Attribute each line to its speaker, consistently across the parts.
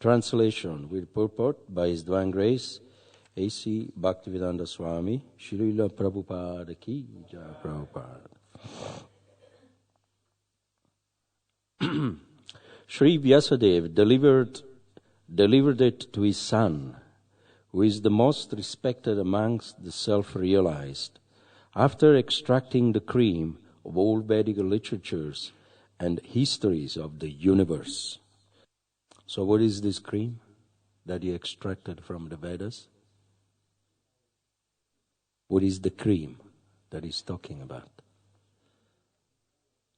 Speaker 1: Translation with purport by His Divine Grace, A.C. Bhaktivedanta Swami, Srila Prabhupada Ki Jai Prabhupada. Sri Vyasadeva delivered it to his son, who is the most respected amongst the self-realized, after extracting the cream of all Vedic literatures and histories of the universe. So what is this cream that he extracted from the Vedas? What is the cream that he's talking about?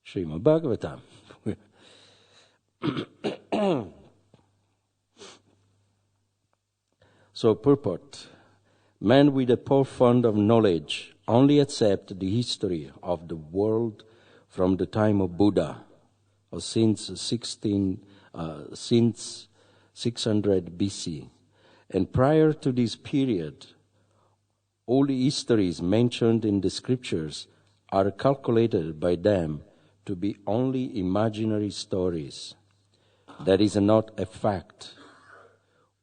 Speaker 1: Srimad Bhagavatam. So purport. Men with a profound of knowledge only accept the history of the world from the time of Buddha, or since 600 BC. And prior to this period, all the histories mentioned in the scriptures are calculated by them to be only imaginary stories. That is not a fact.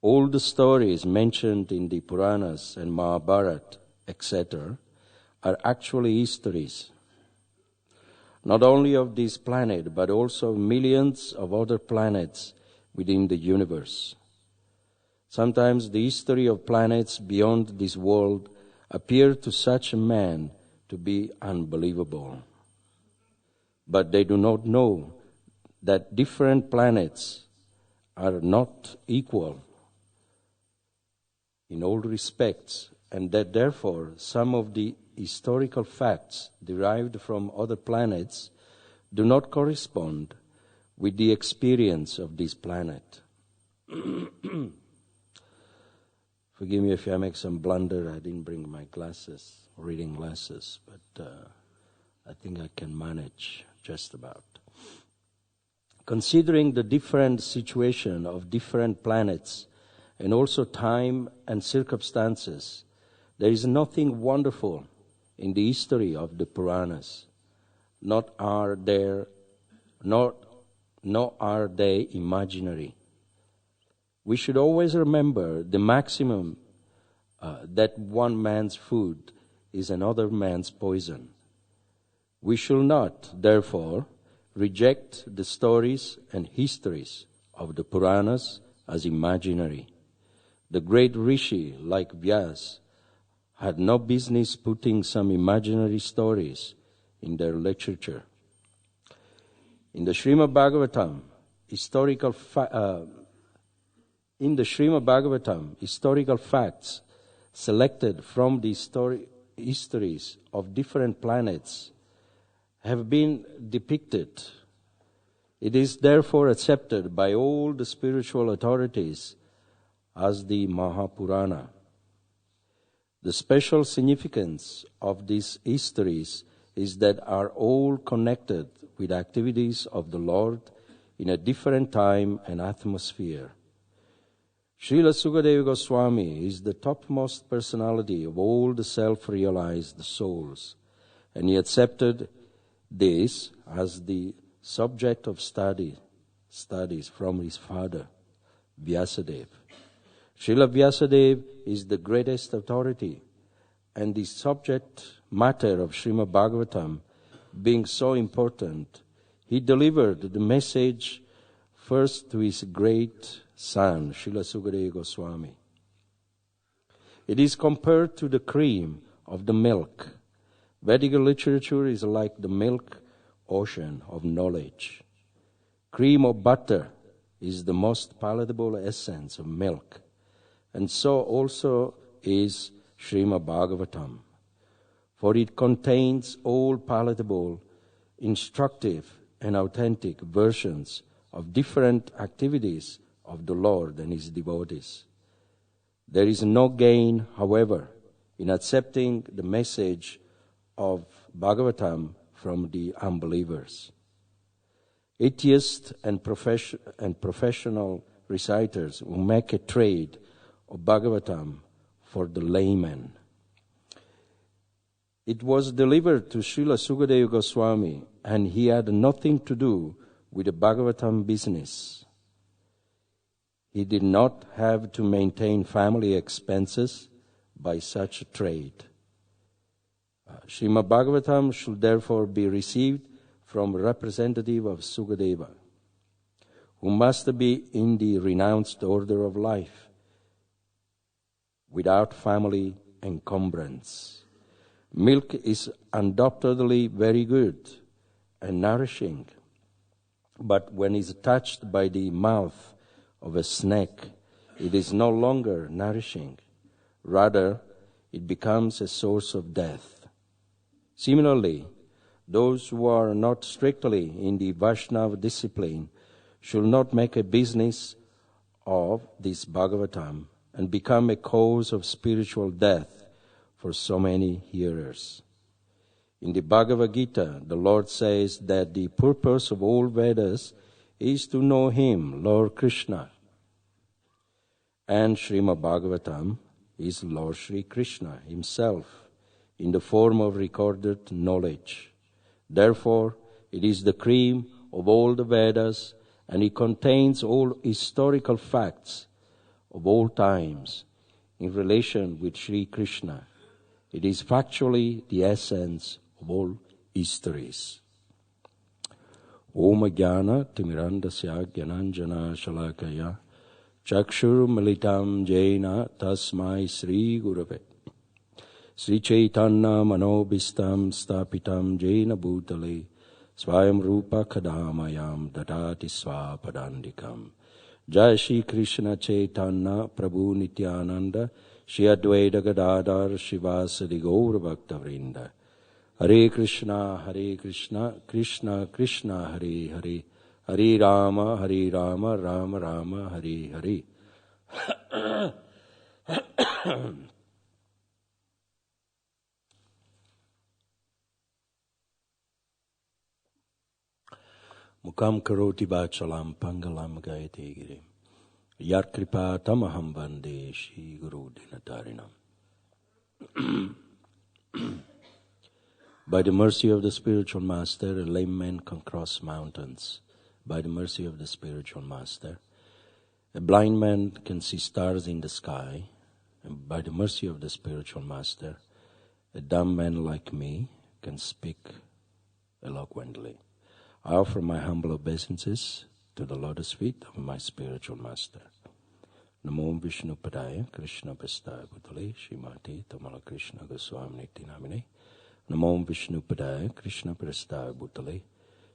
Speaker 1: All the stories mentioned in the Puranas and Mahabharata, etc., are actually histories, not only of this planet, but also of millions of other planets within the universe. Sometimes the history of planets beyond this world appear to such a man to be unbelievable. But they do not know that different planets are not equal in all respects, and that therefore some of the historical facts derived from other planets do not correspond with the experience of this planet. Forgive me if I make some blunder. I didn't bring my glasses, reading glasses, but I think I can manage just about. Considering the different situation of different planets and also time and circumstances, there is nothing wonderful in the history of the Puranas. Nor are they imaginary. We should always remember the maximum that one man's food is another man's poison. We should not, therefore, reject the stories and histories of the Puranas as imaginary. The great rishi like Vyas had no business putting some imaginary stories in their literature. In the Srimad Bhagavatam, historical facts selected from the histories of different planets have been depicted. It is therefore accepted by all the spiritual authorities as the Mahapurana. The special significance of these histories is that are all connected with activities of the Lord in a different time and atmosphere. Srila Sukadeva Goswami is the topmost personality of all the self-realized souls, and he accepted this as the subject of studies from his father, Vyasadeva. Srila Vyasadeva is the greatest authority, and the subject matter of Srimad Bhagavatam being so important, he delivered the message first to his great son, Srila Sukadeva Goswami. It is compared to the cream of the milk. Vedic literature is like the milk ocean of knowledge. Cream or butter is the most palatable essence of milk, and so also is Srimad Bhagavatam, for it contains all palatable, instructive, and authentic versions of different activities of the Lord and His devotees. There is no gain, however, in accepting the message of Bhagavatam from the unbelievers. Atheists and professional reciters will make a trade of Bhagavatam for the layman. It was delivered to Srila Sukadeva Goswami, and he had nothing to do with the Bhagavatam business. He did not have to maintain family expenses by such a trade. Srimad Bhagavatam should therefore be received from a representative of Sukadeva, who must be in the renounced order of life, without family encumbrance. Milk is undoubtedly very good and nourishing, but when it is touched by the mouth of a snake, it is no longer nourishing. Rather, it becomes a source of death. Similarly, those who are not strictly in the Vaishnava discipline should not make a business of this Bhagavatam and become a cause of spiritual death for so many hearers. In the Bhagavad Gita, the Lord says that the purpose of all Vedas is to know Him, Lord Krishna. And Srimad Bhagavatam is Lord Sri Krishna Himself in the form of recorded knowledge. Therefore, it is the cream of all the Vedas, and it contains all historical facts of all times in relation with Sri Krishna. It is factually the essence of all histories. Om Jnana Timirandasya Jnananjana Shalakaya Chakshur Militam Jena Tasmai Sri Gurave Sri Chaitanya Manobhistam Stapitam Jena Bhutale Swayam Rupa Kadamayam Dadati Swapadandikam. Jai Shri Krishna Chaitanya Prabhu Nityananda Shri Advaita Gadadhar Shivasadi Gaura Bhakta Vrinda. Hare Krishna, Krishna Krishna, Hare Hare, Hare Rama, Rama Rama, Hare Hare. Mukam karoti vachalam pangalam gayate girim. Yat kripa tamaham vande Shri Guru Dinatarinam. By the mercy of the spiritual master, a lame man can cross mountains. By the mercy of the spiritual master, a blind man can see stars in the sky. And by the mercy of the spiritual master, a dumb man like me can speak eloquently. I offer my humble obeisances to the lotus feet of my spiritual master. Namo Vishnu Padaya Krishna Prastaya Bhutale Srimati Tamala Krishna Goswami Namine. Namo Vishnu Padaya Krishna Prastaya Bhutale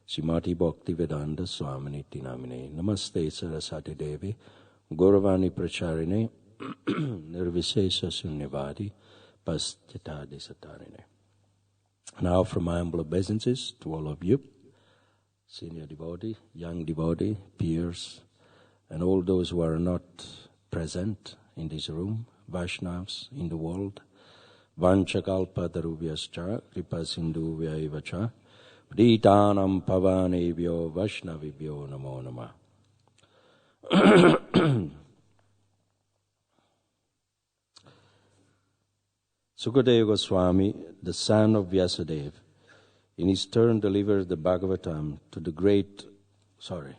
Speaker 1: Srimati Bhakti Vedanta Swami Namine. Namaste Sarasati Devi Gauravani Pracharine Nirvisesa Sunyavadi Pastyatadi Satarine. Now from my humble obeisances to all of you, senior devotee, young devotee, peers, and all those who are not present in this room, Vaishnavas in the world. Vanchakalpa darubhyascha kripa sindhu vyaivacha Pritanam pavanebhyo vaishnavibhyo namo nama. Sukadeva Goswami, the son of Vyasadeva, in his turn delivered the Bhagavatam to the great... Sorry,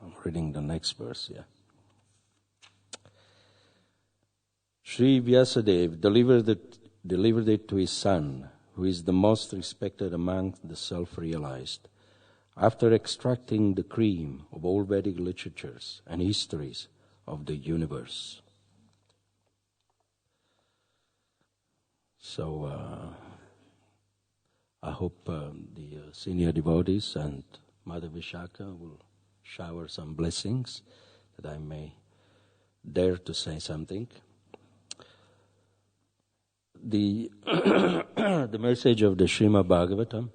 Speaker 1: I'm reading the next verse, yeah. Sri Vyasadeva delivered it to his son, who is the most respected among the self-realized, after extracting the cream of all Vedic literatures and histories of the universe. So, I hope the senior devotees and Mother Vishaka will shower some blessings that I may dare to say something. The the message of the Srimad Bhagavatam,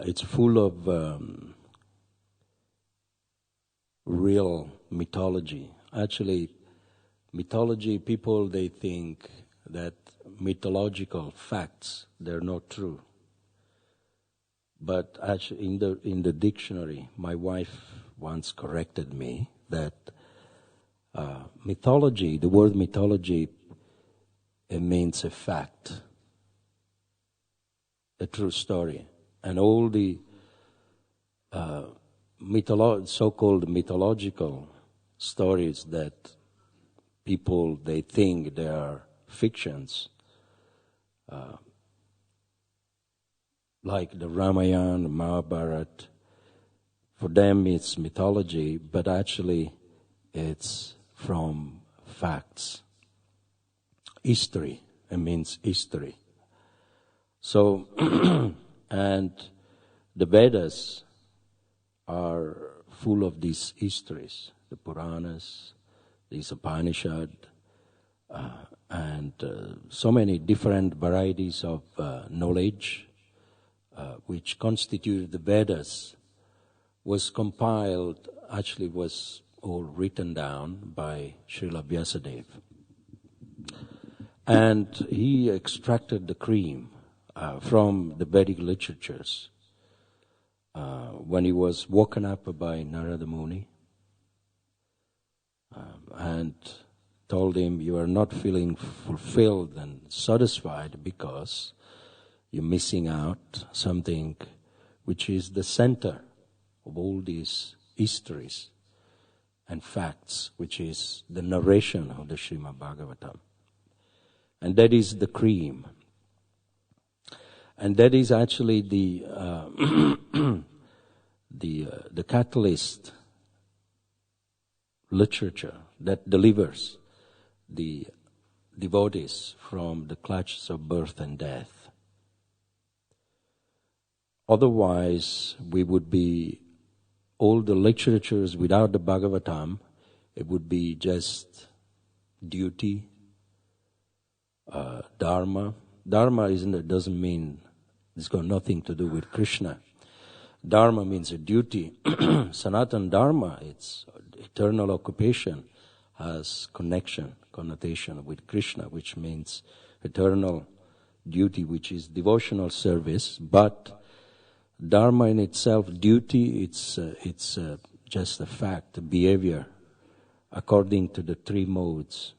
Speaker 1: it's full of real mythology. Actually, mythology, people, they think that mythological facts, they're not true. But actually, in the dictionary, my wife once corrected me that mythology, the word mythology, it means a fact, a true story. And all the so-called mythological stories that people, they think they are fictions, like the Ramayana, Mahabharata. For them it's mythology, but actually it's from facts. History, it means history. So, and the Vedas are full of these histories, the Puranas, these Upanishads, and so many different varieties of knowledge which constitute the Vedas was compiled, actually was all written down by Srila Vyasadeva. And he extracted the cream from the Vedic literatures when he was woken up by Narada Muni and told him, you are not feeling fulfilled and satisfied because you're missing out something which is the center of all these histories and facts, which is the narration of the Srimad Bhagavatam. And that is the cream. And that is actually the the catalyst literature that delivers the devotees from the clutches of birth and death. Otherwise, we would be all the literatures without the Bhagavatam. It would be just duty, dharma. Dharma doesn't mean, it's got nothing to do with Krishna. Dharma means a duty. Sanatana Dharma, it's eternal occupation, has connotation with Krishna, which means eternal duty, which is devotional service. But Dharma in itself, duty, it's just a fact, a behavior, according to the three modes.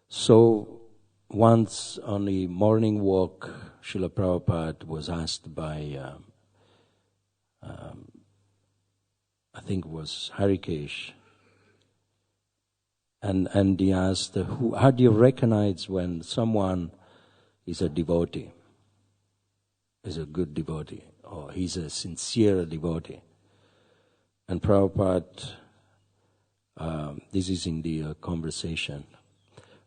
Speaker 1: So once on a morning walk, Srila Prabhupada was asked by, I think it was Harikesh, and he asked, how do you recognize when someone is a devotee, is a good devotee, or he's a sincere devotee? And Prabhupada, this is in the conversation,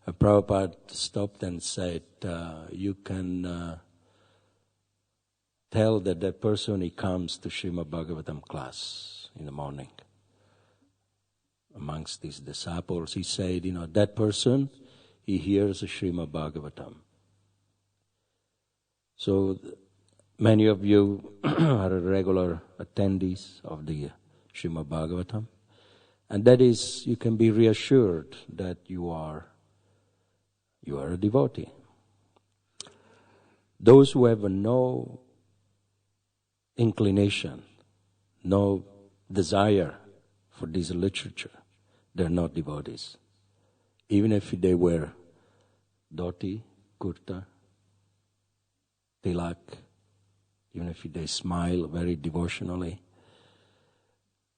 Speaker 1: Prabhupada stopped and said, you can tell that person, he comes to Srimad Bhagavatam class in the morning. Amongst his disciples, he said, that person, he hears Srimad Bhagavatam. So many of you are regular attendees of the Srimad Bhagavatam. And that is, you can be reassured that you are a devotee. Those who have no inclination, no desire for this literature, they're not devotees. Even if they wear dhoti, kurta, tilak, even if they smile very devotionally,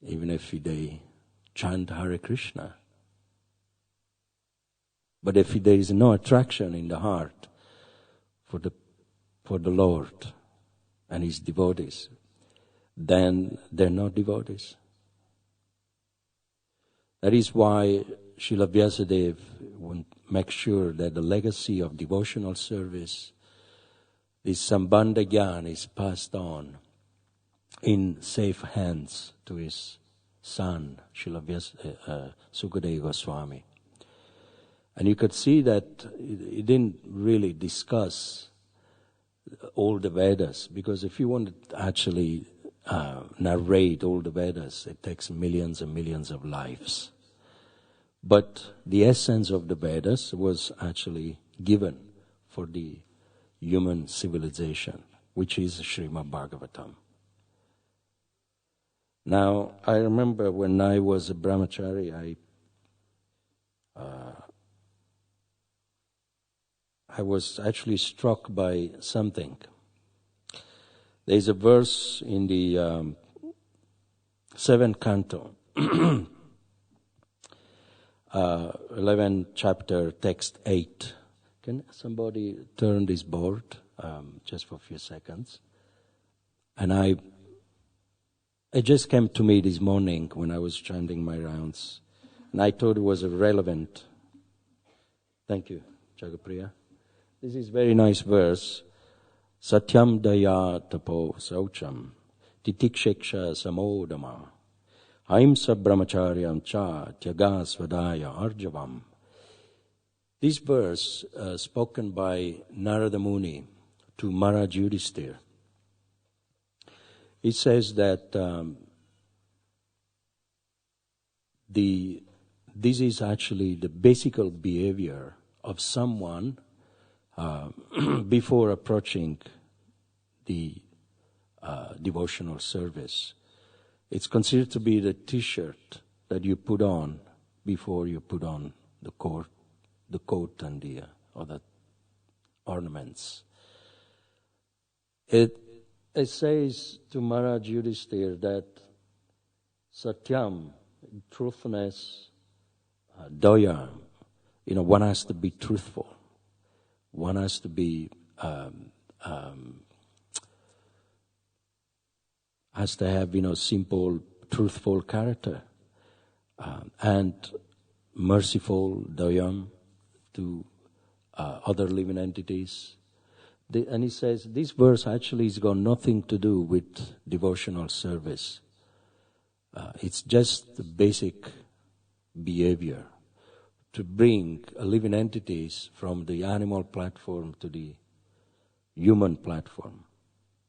Speaker 1: even if they chant Hare Krishna. But if there is no attraction in the heart for the Lord and His devotees, then they're not devotees. That is why Srila Vyasadeva would make sure that the legacy of devotional service, this Sambandha Gyan, is passed on in safe hands to his son, Srila Sukadeva Goswami. And you could see that he didn't really discuss all the Vedas, because if you want to actually narrate all the Vedas, it takes millions and millions of lives. But the essence of the Vedas was actually given for the human civilization, which is Srimad Bhagavatam. Now, I remember when I was a brahmachari, I was actually struck by something. There's a verse in the 7th canto, 11th chapter, text 8. Can somebody turn this board just for a few seconds? And it just came to me this morning when I was chanting my rounds, and I thought it was relevant. Thank you, Jagapriya. This is a very nice verse. Satyam daya tapo saucham titiksheksha samodama ahimsa brahmacharyam cha tyaga svadaya arjavam. This verse spoken by Narada Muni to Maharaj Yudhisthira. It says that this is actually the basic behavior of someone before approaching the devotional service. It's considered to be the T-shirt that you put on before you put on the coat and the other ornaments. It says to Maharaj Yudhisthira that Satyam, truthfulness, Daya, one has to be truthful. One has to be, has to have, simple, truthful character, and merciful, Dayam, to other living entities. And he says, this verse actually has got nothing to do with devotional service. It's just the basic behavior to bring living entities from the animal platform to the human platform,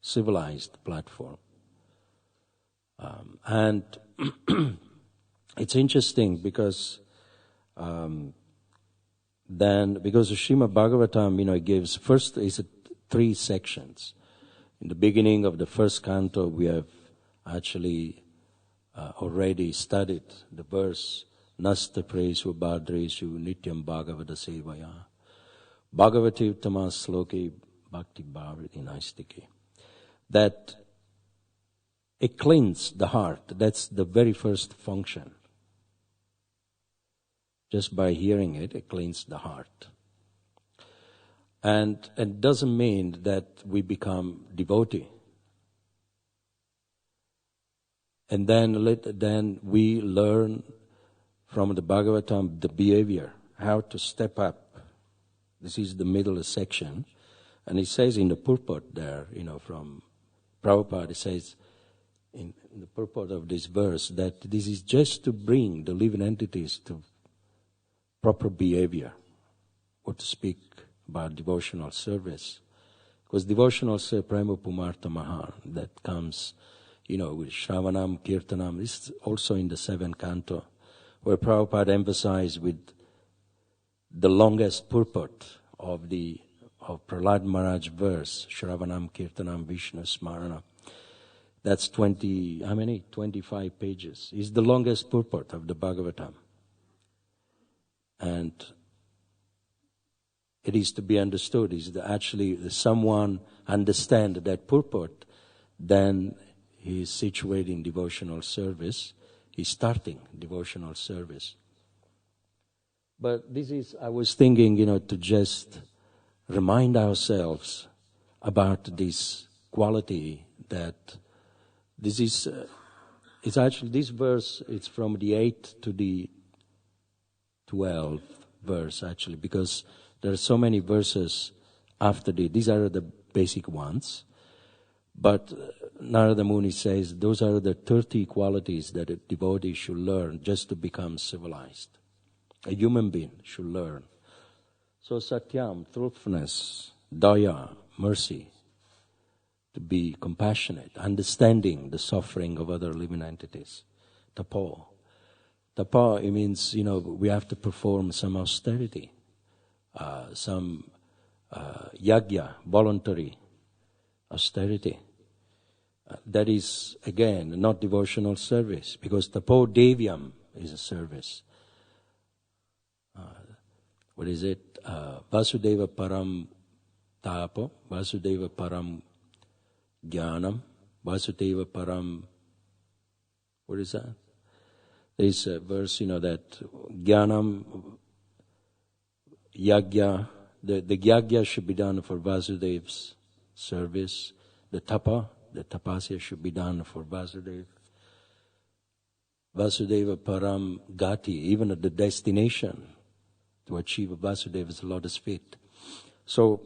Speaker 1: civilized platform. And it's interesting because because the Srimad Bhagavatam, it gives, first is 3 sections. In the beginning of the first canto, we have actually already studied the verse, Nasta Presu Bhadresu Nityam Bhagavata Sevaya Bhagavati Uttama Sloke Bhakti Bhavriti Naistiki. That it cleans the heart. That's the very first function. Just by hearing it, it cleans the heart. And it doesn't mean that we become devotee. And then we learn from the Bhagavatam the behavior, how to step up. This is the middle section. And it says in the purport there, from Prabhupada, it says in the purport of this verse that this is just to bring the living entities to proper behavior, or to speak about devotional service. Because devotional service, Prema Pumartha Maha, that comes, with Shravanam, Kirtanam, this is also in the 7th canto, where Prabhupada emphasized with the longest purport of Prahlad Maharaj verse, Shravanam, Kirtanam, Vishnu, Smarana. That's 25 pages. It's the longest purport of the Bhagavatam. And it is to be understood, is that actually someone understand that purport, then he is situated in devotional service. He's starting devotional service. But I was thinking, to just remind ourselves about this quality that this is, it's actually, this verse, it's from the 8th to the 12th verse actually, because there are so many verses after these are the basic ones. But Narada Muni says those are the 30 qualities that a devotee should learn just to become civilized. A human being should learn. So Satyam, truthfulness, Daya, mercy, to be compassionate, understanding the suffering of other living entities. Tapo. Tapo, it means, we have to perform some austerity, some yagya, voluntary austerity. That is, again, not devotional service, because tapo devyam is a service. What is it? Vasudeva param tapo, Vasudeva param Jnanam, Vasudeva Param. What is that? There is a verse, that Jnanam, Yagya, the Yagya should be done for Vasudeva's service. The tapasya should be done for Vasudeva. Vasudeva Param Gati, even at the destination to achieve Vasudeva's lotus feet. So,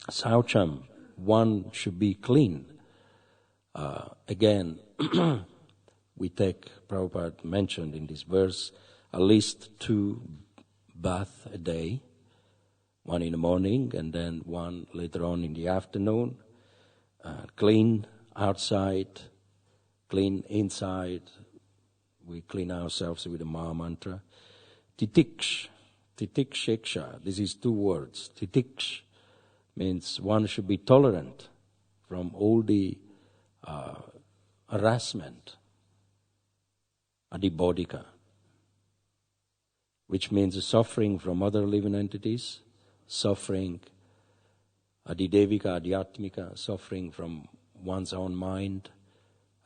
Speaker 1: Saucham, one should be clean. Again, we take, Prabhupada mentioned in this verse, at least 2 baths a day, one in the morning and then one later on in the afternoon. Clean outside, clean inside. We clean ourselves with the Maha Mantra. Titiksh, titiksheksha. This is 2 words. Titiksh means one should be tolerant from all the harassment, adibodhika, which means suffering from other living entities, suffering, adidevika, adhyatmika, suffering from one's own mind,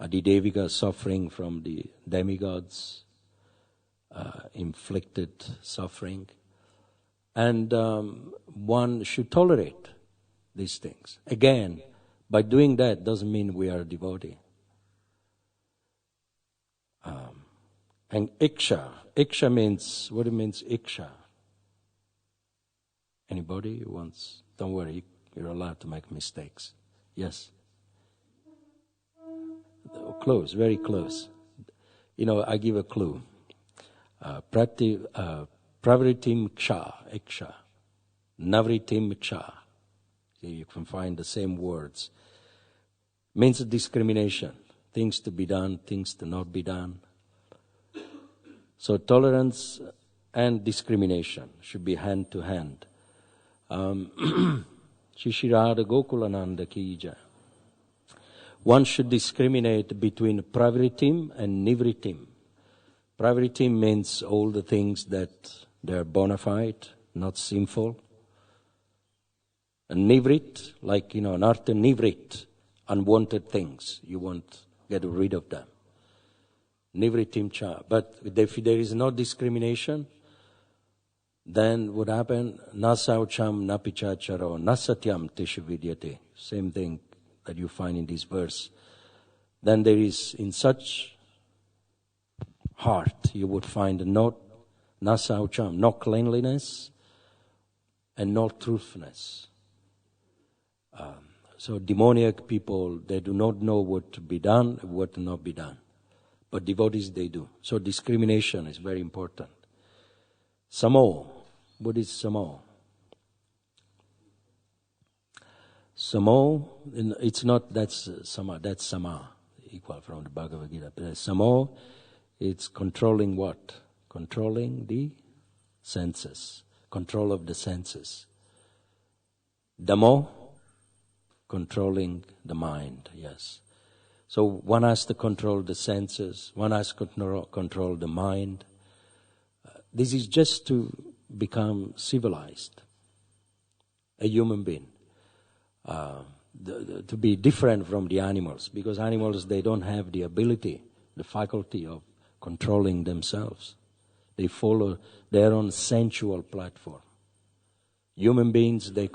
Speaker 1: adidevika, suffering from the demigods, inflicted suffering. And one should tolerate these things. Again, by doing that doesn't mean we are a devotee. And iksha means, what it means, iksha? Anybody who wants? Don't worry, you're allowed to make mistakes. Yes? Close, very close. I give a clue. Pravritim ksha, iksha. Navritim ksha. You can find the same words. Means discrimination. Things to be done, things to not be done. So tolerance and discrimination should be hand to hand. Shishirada Gokulananda ki jai. One should discriminate between pravritim and nivritim. Pravritim means all the things that they are bona fide, not sinful. And nivrit, like, anartha nivrit, unwanted things. You want get rid of them. Nivritim cha. But if there is no discrimination, then what happen? Na saucham na pichacharo na satyam tishu vidyate. Same thing that you find in this verse. Then there is, in such heart, you would find no na saucham, no cleanliness and no truthfulness. So demoniac people, they do not know what to be done and what to not be done. But devotees, they do. So discrimination is very important. Samo. What is samo? Samo, it's not, that's sama, equal from the Bhagavad Gita. But samo, it's controlling what? Controlling the senses. Control of the senses. Damo, controlling the mind, yes. So one has to control the senses, one has to control the mind. This is just to become civilized, a human being. To be different from the animals, because animals, they don't have the ability, the faculty of controlling themselves. They follow their own sensual platform. Human beings, they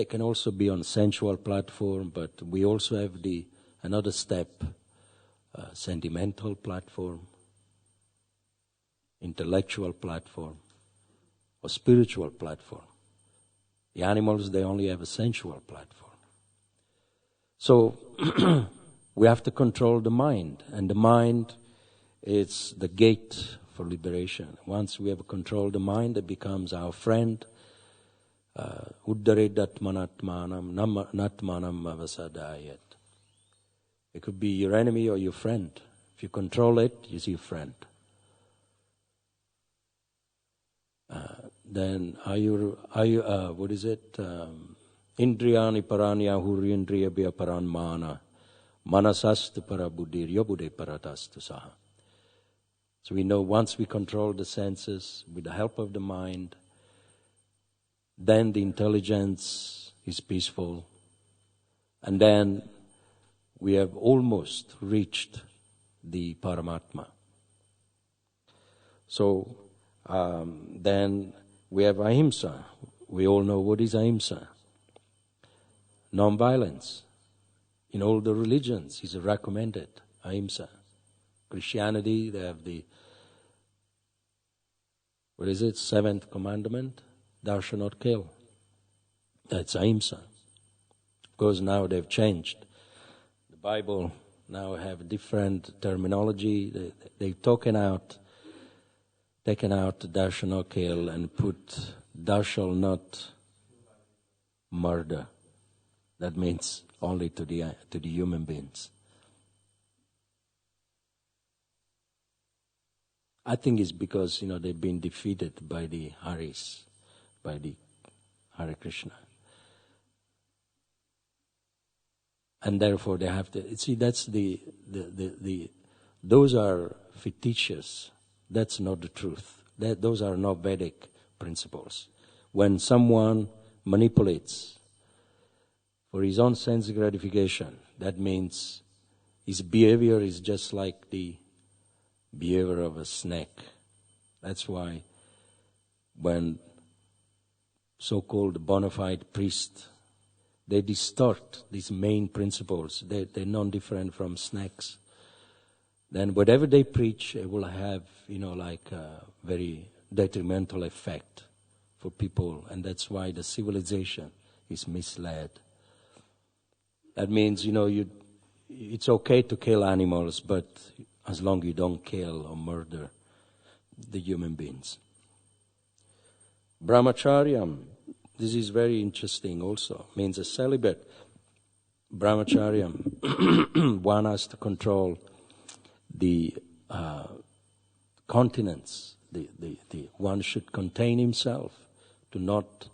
Speaker 1: can also be on sensual platform, but we also have another step, sentimental platform, intellectual platform, or spiritual platform. The animals, they only have a sensual platform. So we have to control the mind, and the mind is the gate for liberation. Once we have controlled the mind, it becomes our friend. Uddaredatmanatmanam natmanam avasadayat. It could be your enemy or your friend. If you control it, it's your friend. Then what is it? Indriyani paranya hurindriya bhya paranmana manasastu para buddhirya buddhe paratastu saha. So we know once we control the senses with the help of the mind, then the intelligence is peaceful, And then we have almost reached the Paramatma. So then we have ahimsa. We all know what is ahimsa. Non-violence. In all the religions is recommended, ahimsa. Christianity, they have the, what is it, 7th commandment? Thou shalt not kill. That's ahimsa. Of course, now they've changed. The Bible now have different terminology. They've taken out thou shalt not kill and put thou shalt not murder. That means only to the human beings. I think it's because, they've been defeated by the Haris, by the Hare Krishna. And therefore they have to, see, that's those are fictitious. That's not the truth. Those are not Vedic principles. When someone manipulates for his own sense gratification, that means his behavior is just like the behavior of a snake. That's why when so-called bona fide priests, they distort these main principles. They're non-different from snakes. Then whatever they preach, it will have, a very detrimental effect for people. And that's why the civilization is misled. That means, it's okay to kill animals, but as long as you don't kill or murder the human beings. Brahmacharyam, this is very interesting also, means a celibate. Brahmacharyam, one has to control the continence. The one should contain himself to not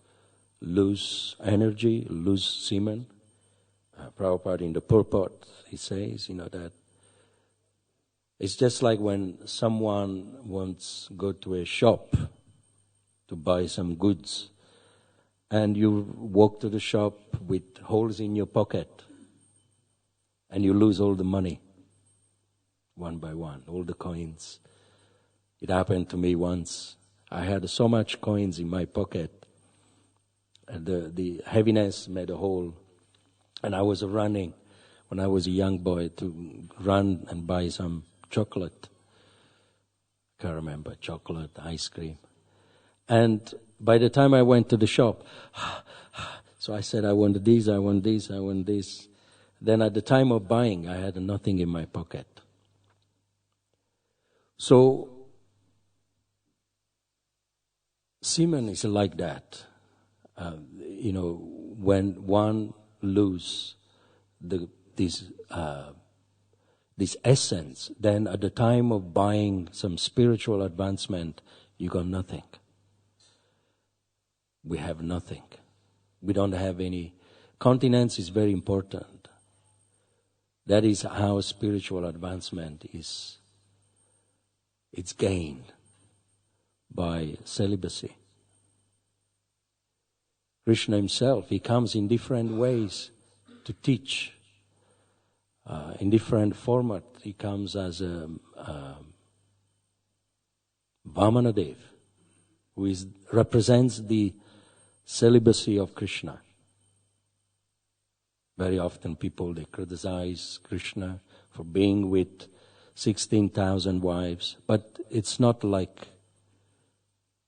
Speaker 1: lose energy, lose semen. Prabhupada in the purport, he says, that it's just like when someone wants to go to a shop to buy some goods, and you walk to the shop with holes in your pocket, and you lose all the money, one by one, all the coins. It happened to me once. I had so much coins in my pocket, and the heaviness made a hole. And I was running when I was a young boy to run and buy some chocolate. I can't remember, chocolate, ice cream. And by the time I went to the shop, so I said, I want this, I want this, I want this. Then at the time of buying, I had nothing in my pocket. So, semen is like that. When one lose this essence, then at the time of buying some spiritual advancement, you got nothing. We have nothing. We don't have any. Continence is very important. That is how spiritual advancement is. It's gained by celibacy. Krishna himself, he comes in different ways to teach. In different format, he comes as a Vamanadev, who represents the celibacy of Krishna. Very often people, they criticize Krishna for being with 16,000 wives, but it's not like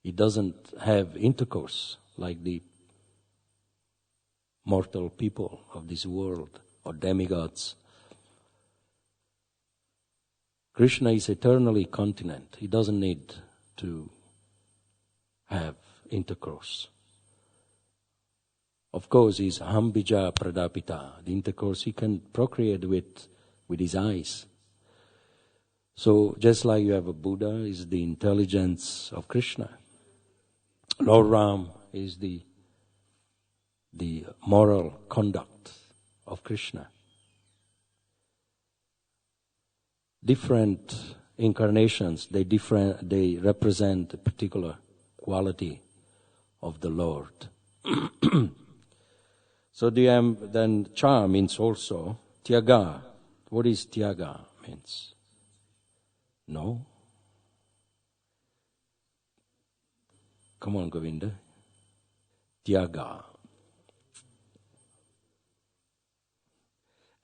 Speaker 1: he doesn't have intercourse like the mortal people of this world or demigods. Krishna is eternally continent. He doesn't need to have intercourse. Of course, he's hambija pradapita. The intercourse he can procreate with his eyes. So just like you have a Buddha, is the intelligence of Krishna. Lord Ram is the moral conduct of Krishna. Different incarnations, they represent a particular quality of the Lord. So then cha means also tyaga. What is tyaga means? No? Come on, Govinda. Tyaga.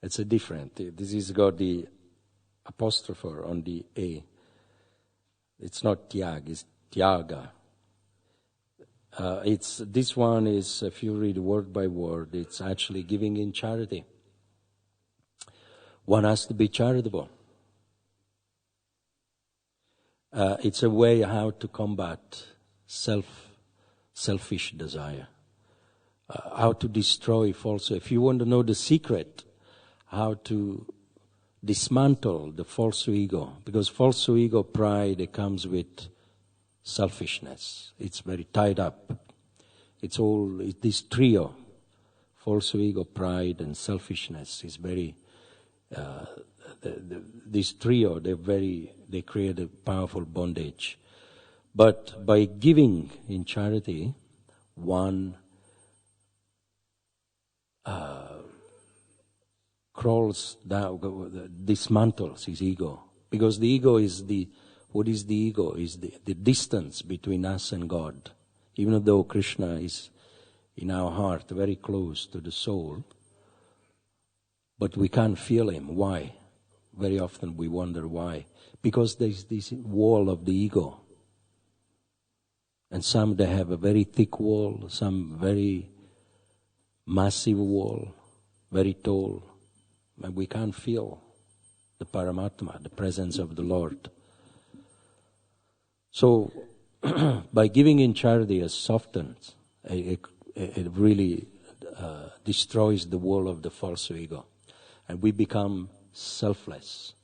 Speaker 1: It's a different. This has got the apostrophe on the A. It's not tyag, it's tyaga. This one is, if you read word by word, it's actually giving in charity. One has to be charitable. It's a way how to combat selfish desire. How to destroy false. If you want to know the secret, how to dismantle the false ego, because false ego, pride, it comes with selfishness. It's very tied up. It's this trio, false ego, pride, and selfishness is very. This trio, they create a powerful bondage. But by giving in charity, one crawls down, dismantles his ego. Because the ego is what is the ego? Is the distance between us and God. Even though Krishna is in our heart, very close to the soul, but we can't feel him. Why? Very often we wonder why. Because there's this wall of the ego. And some, they have a very thick wall, some very massive wall, very tall. And we can't feel the Paramatma, the presence of the Lord. So, by giving in charity, it softens, it really destroys the wall of the false ego. And we become selfless.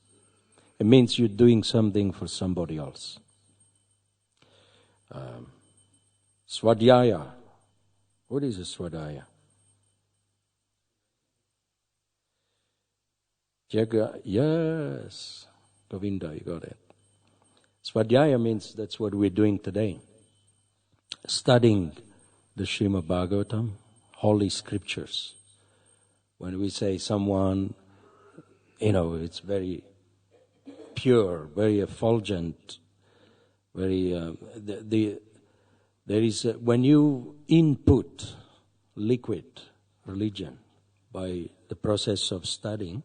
Speaker 1: It means you're doing something for somebody else. Swadhyaya. What is a swadhyaya? Yes. Govinda, you got it. Swadhyaya means that's what we're doing today. Studying the Srimad Bhagavatam, holy scriptures. When we say someone, it's very pure, very effulgent, very, there is, when you input liquid religion by the process of studying,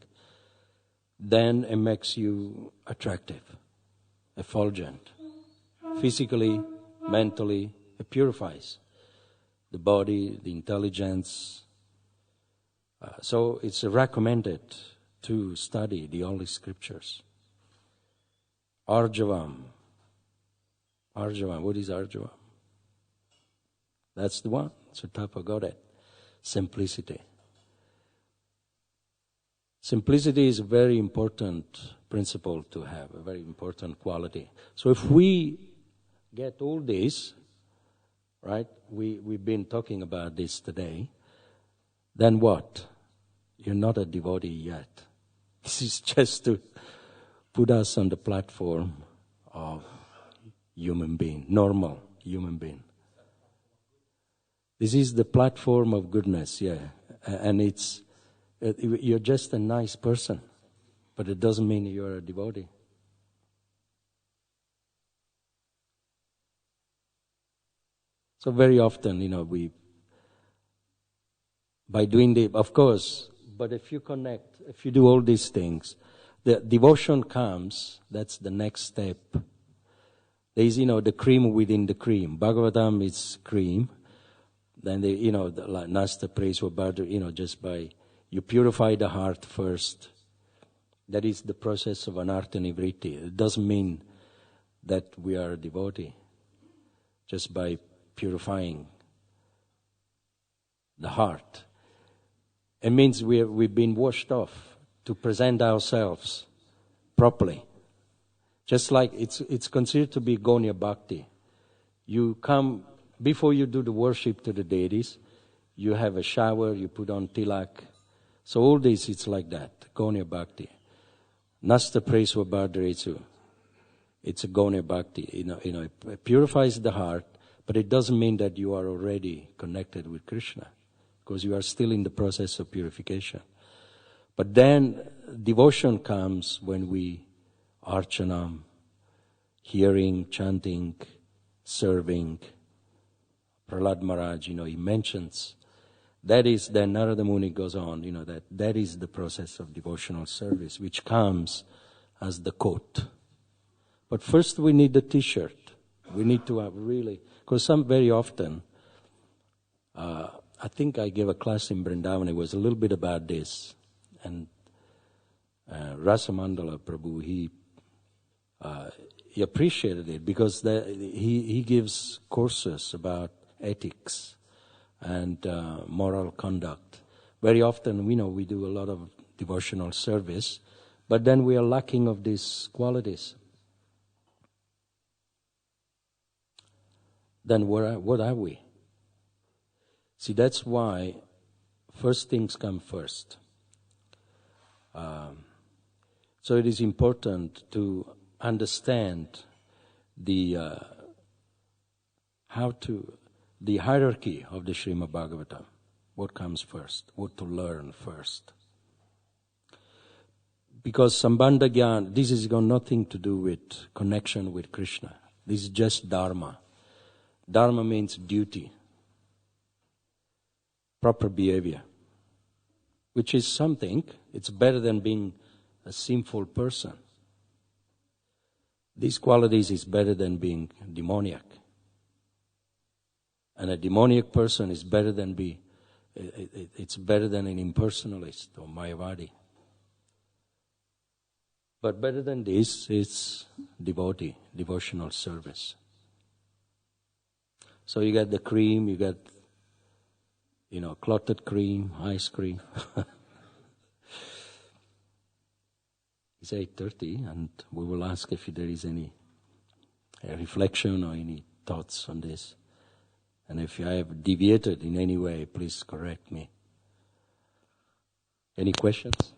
Speaker 1: then it makes you attractive, effulgent. Physically, mentally, it purifies the body, the intelligence. So it's recommended to study the Holy Scriptures. Arjavam. Arjavam, what is Arjavam? That's the one. Sutapa got it. Simplicity. Simplicity is a very important principle to have, a very important quality. So if we get all this, right, we've been talking about this today, then what? You're not a devotee yet. This is just to put us on the platform of human being, normal human being. This is the platform of goodness, yeah. And you're just a nice person, but it doesn't mean you're a devotee. So very often, by doing of course, but if you connect, if you do all these things, the devotion comes, that's the next step. There is, the cream within the cream. Bhagavatam is cream. Then like Nasta prays for butter, just by, you purify the heart first. That is the process of anartha nivritti. It doesn't mean that we are a devotee. Just by purifying the heart. It means we've been washed off to present ourselves properly. Just like it's considered to be Gonya Bhakti. You come, before you do the worship to the deities, you have a shower, you put on tilak. So all this, it's like that, Gonya Bhakti. Nasta prays for Bhadra, it's a Gonya Bhakti. It purifies the heart, but it doesn't mean that you are already connected with Krishna. because you are still in the process of purification. But then devotion comes when we archanam, hearing, chanting, serving. Prahlad Maharaj, he mentions. That is, then Narada Muni goes on, that is the process of devotional service, which comes as the coat. But first we need the t-shirt. We need to have really, because very often, I think I gave a class in Vrindavan, it was a little bit about this. And Rasamandala Prabhu, he appreciated it because he gives courses about ethics and moral conduct. Very often, we do a lot of devotional service, but then we are lacking of these qualities. Then what are we? See, that's why first things come first. So it is important to understand the hierarchy of the Srimad Bhagavatam. What comes first? What to learn first? Because Sambandha Gyan, this has got nothing to do with connection with Krishna. This is just Dharma. Dharma means duty, proper behavior, which is something. It's better than being a sinful person. These qualities is better than being demoniac. And a demoniac person is better than it's better than an impersonalist or Mayavadi. But better than this is devotee, devotional service. So you got the cream, you got, clotted cream, ice cream. It's 8:30, and we will ask if there is any reflection or any thoughts on this. And if I have deviated in any way, please correct me. Any questions?